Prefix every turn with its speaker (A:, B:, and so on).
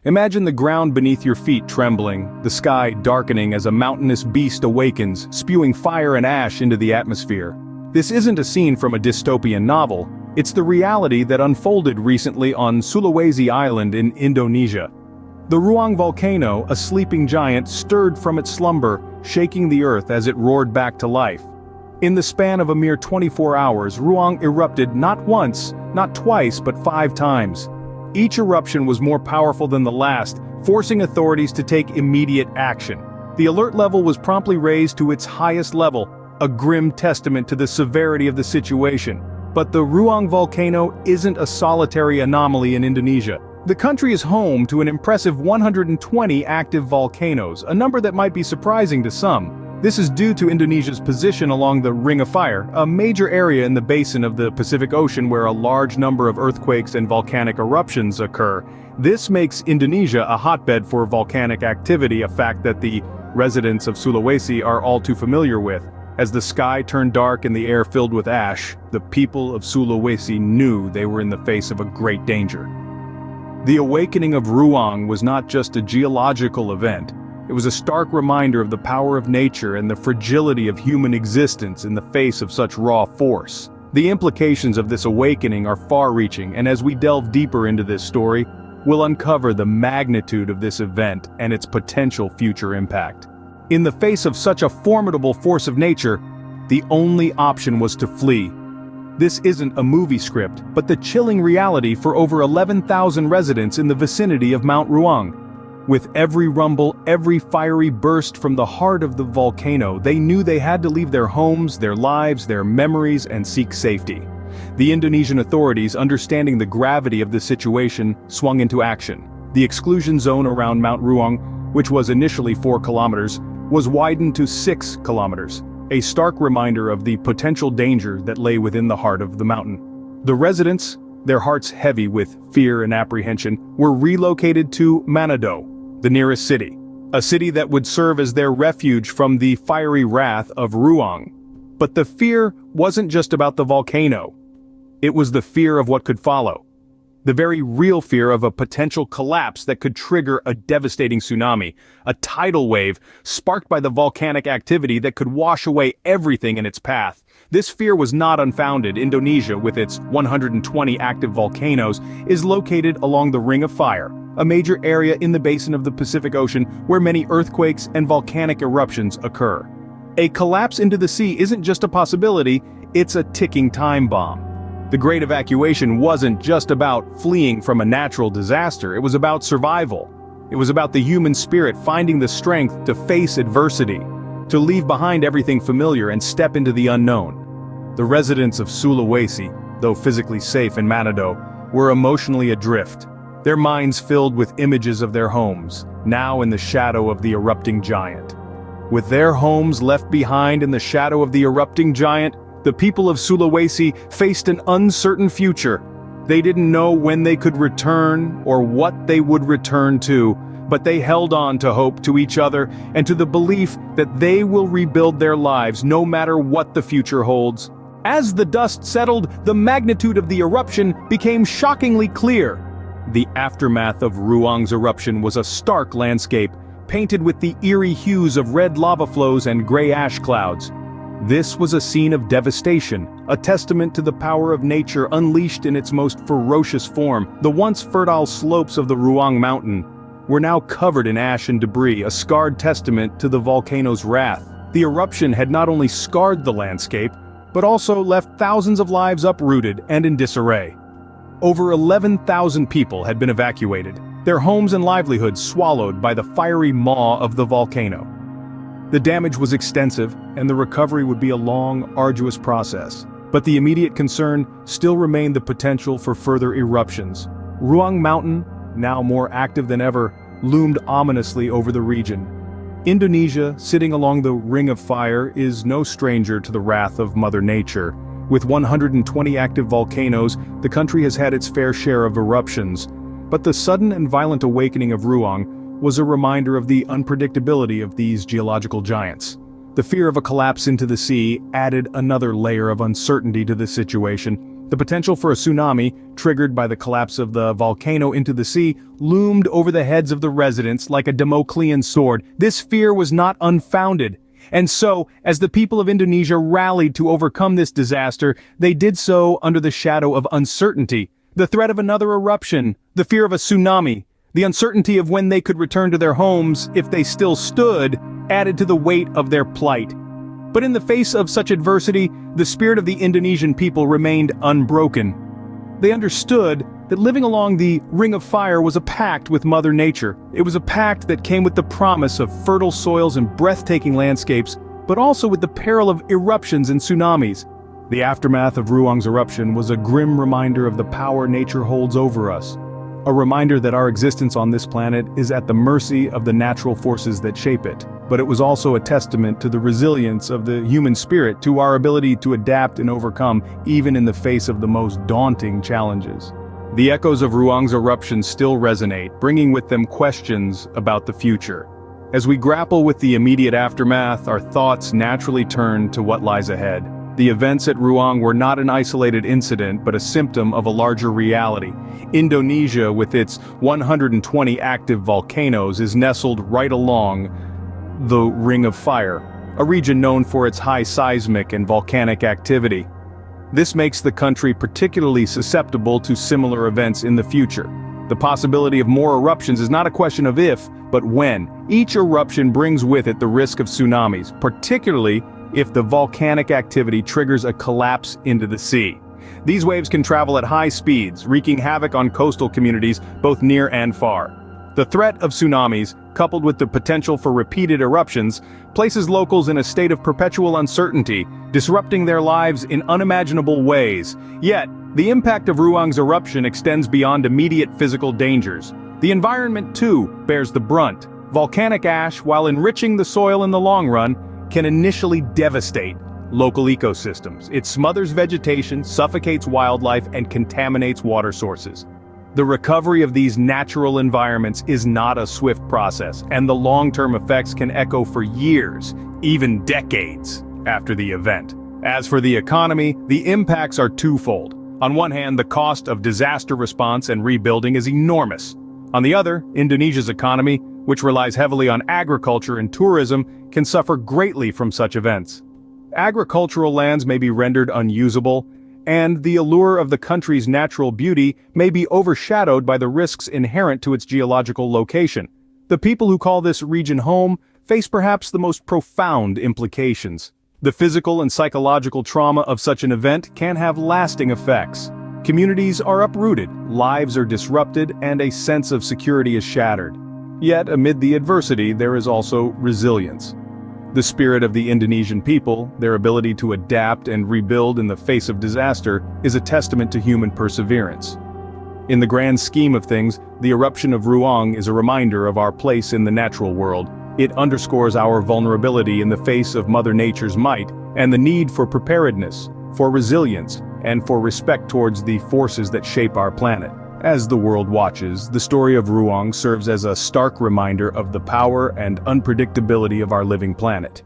A: Imagine the ground beneath your feet trembling, the sky darkening as a mountainous beast awakens, spewing fire and ash into the atmosphere. This isn't a scene from a dystopian novel, it's the reality that unfolded recently on Sulawesi Island in Indonesia. The Ruang volcano, a sleeping giant, stirred from its slumber, shaking the earth as it roared back to life. In the span of a mere 24 hours, Ruang erupted not once, not twice, but 5 times. Each eruption was more powerful than the last, forcing authorities to take immediate action. The alert level was promptly raised to its highest level, a grim testament to the severity of the situation. But the Ruang volcano isn't a solitary anomaly in Indonesia. The country is home to an impressive 120 active volcanoes, a number that might be surprising to some. This is due to Indonesia's position along the Ring of Fire, a major area in the basin of the Pacific Ocean where a large number of earthquakes and volcanic eruptions occur. This makes Indonesia a hotbed for volcanic activity, a fact that the residents of Sulawesi are all too familiar with. As the sky turned dark and the air filled with ash, the people of Sulawesi knew they were in the face of a great danger. The awakening of Ruang was not just a geological event. It was a stark reminder of the power of nature and the fragility of human existence in the face of such raw force. The implications of this awakening are far-reaching, and as we delve deeper into this story, we'll uncover the magnitude of this event and its potential future impact. In the face of such a formidable force of nature, the only option was to flee. This isn't a movie script, but the chilling reality for over 11,000 residents in the vicinity of Mount Ruang. With every rumble, every fiery burst from the heart of the volcano, they knew they had to leave their homes, their lives, their memories, and seek safety. The Indonesian authorities, understanding the gravity of the situation, swung into action. The exclusion zone around Mount Ruang, which was initially 4 kilometers, was widened to 6 kilometers, a stark reminder of the potential danger that lay within the heart of the mountain. The residents, their hearts heavy with fear and apprehension, were relocated to Manado, the nearest city, a city that would serve as their refuge from the fiery wrath of Ruang. But the fear wasn't just about the volcano. It was the fear of what could follow. The very real fear of a potential collapse that could trigger a devastating tsunami, a tidal wave sparked by the volcanic activity that could wash away everything in its path. This fear was not unfounded. Indonesia, with its 120 active volcanoes, is located along the Ring of Fire, a major area in the basin of the Pacific Ocean where many earthquakes and volcanic eruptions occur. A collapse into the sea isn't just a possibility, it's a ticking time bomb. The Great Evacuation wasn't just about fleeing from a natural disaster, it was about survival. It was about the human spirit finding the strength to face adversity, to leave behind everything familiar and step into the unknown. The residents of Sulawesi, though physically safe in Manado, were emotionally adrift, their minds filled with images of their homes, now in the shadow of the erupting giant. With their homes left behind in the shadow of the erupting giant, the people of Sulawesi faced an uncertain future. They didn't know when they could return or what they would return to, but they held on to hope, to each other, and to the belief that they will rebuild their lives no matter what the future holds. As the dust settled, the magnitude of the eruption became shockingly clear. The aftermath of Ruang's eruption was a stark landscape, painted with the eerie hues of red lava flows and gray ash clouds. This was a scene of devastation, a testament to the power of nature unleashed in its most ferocious form. The once fertile slopes of the Ruang mountain were now covered in ash and debris, a scarred testament to the volcano's wrath. The eruption had not only scarred the landscape, but also left thousands of lives uprooted and in disarray. Over 11,000 people had been evacuated, their homes and livelihoods swallowed by the fiery maw of the volcano. The damage was extensive, and the recovery would be a long, arduous process. But the immediate concern still remained the potential for further eruptions. Ruang Mountain, now more active than ever, loomed ominously over the region. Indonesia, sitting along the Ring of Fire, is no stranger to the wrath of Mother Nature. With 120 active volcanoes, the country has had its fair share of eruptions. But the sudden and violent awakening of Ruang was a reminder of the unpredictability of these geological giants. The fear of a collapse into the sea added another layer of uncertainty to the situation. The potential for a tsunami, triggered by the collapse of the volcano into the sea, loomed over the heads of the residents like a Damoclean sword. This fear was not unfounded. And so, as the people of Indonesia rallied to overcome this disaster, they did so under the shadow of uncertainty. The threat of another eruption, the fear of a tsunami, the uncertainty of when they could return to their homes if they still stood, added to the weight of their plight. But in the face of such adversity, the spirit of the Indonesian people remained unbroken. They understood that living along the Ring of Fire was a pact with Mother Nature. It was a pact that came with the promise of fertile soils and breathtaking landscapes, but also with the peril of eruptions and tsunamis. The aftermath of Ruang's eruption was a grim reminder of the power nature holds over us. A reminder that our existence on this planet is at the mercy of the natural forces that shape it. But it was also a testament to the resilience of the human spirit, to our ability to adapt and overcome even in the face of the most daunting challenges. The echoes of Ruang's eruption still resonate, bringing with them questions about the future. As we grapple with the immediate aftermath, our thoughts naturally turn to what lies ahead. The events at Ruang were not an isolated incident, but a symptom of a larger reality. Indonesia, with its 120 active volcanoes, is nestled right along the Ring of Fire, a region known for its high seismic and volcanic activity. This makes the country particularly susceptible to similar events in the future. The possibility of more eruptions is not a question of if, but when. Each eruption brings with it the risk of tsunamis, particularly if the volcanic activity triggers a collapse into the sea. These waves can travel at high speeds, wreaking havoc on coastal communities both near and far. The threat of tsunamis, coupled with the potential for repeated eruptions, places locals in a state of perpetual uncertainty, disrupting their lives in unimaginable ways. Yet, the impact of Ruang's eruption extends beyond immediate physical dangers. The environment, too, bears the brunt. Volcanic ash, while enriching the soil in the long run, can initially devastate local ecosystems. It smothers vegetation, suffocates wildlife, and contaminates water sources. The recovery of these natural environments is not a swift process, and the long-term effects can echo for years, even decades, after the event. As for the economy, the impacts are twofold. On one hand, the cost of disaster response and rebuilding is enormous. On the other, Indonesia's economy, which relies heavily on agriculture and tourism, can suffer greatly from such events. Agricultural lands may be rendered unusable, and the allure of the country's natural beauty may be overshadowed by the risks inherent to its geological location. The people who call this region home face perhaps the most profound implications. The physical and psychological trauma of such an event can have lasting effects. Communities are uprooted, lives are disrupted, and a sense of security is shattered. Yet, amid the adversity, there is also resilience. The spirit of the Indonesian people, their ability to adapt and rebuild in the face of disaster, is a testament to human perseverance. In the grand scheme of things, the eruption of Ruang is a reminder of our place in the natural world. It underscores our vulnerability in the face of Mother Nature's might, and the need for preparedness, for resilience, and for respect towards the forces that shape our planet. As the world watches, the story of Ruang serves as a stark reminder of the power and unpredictability of our living planet.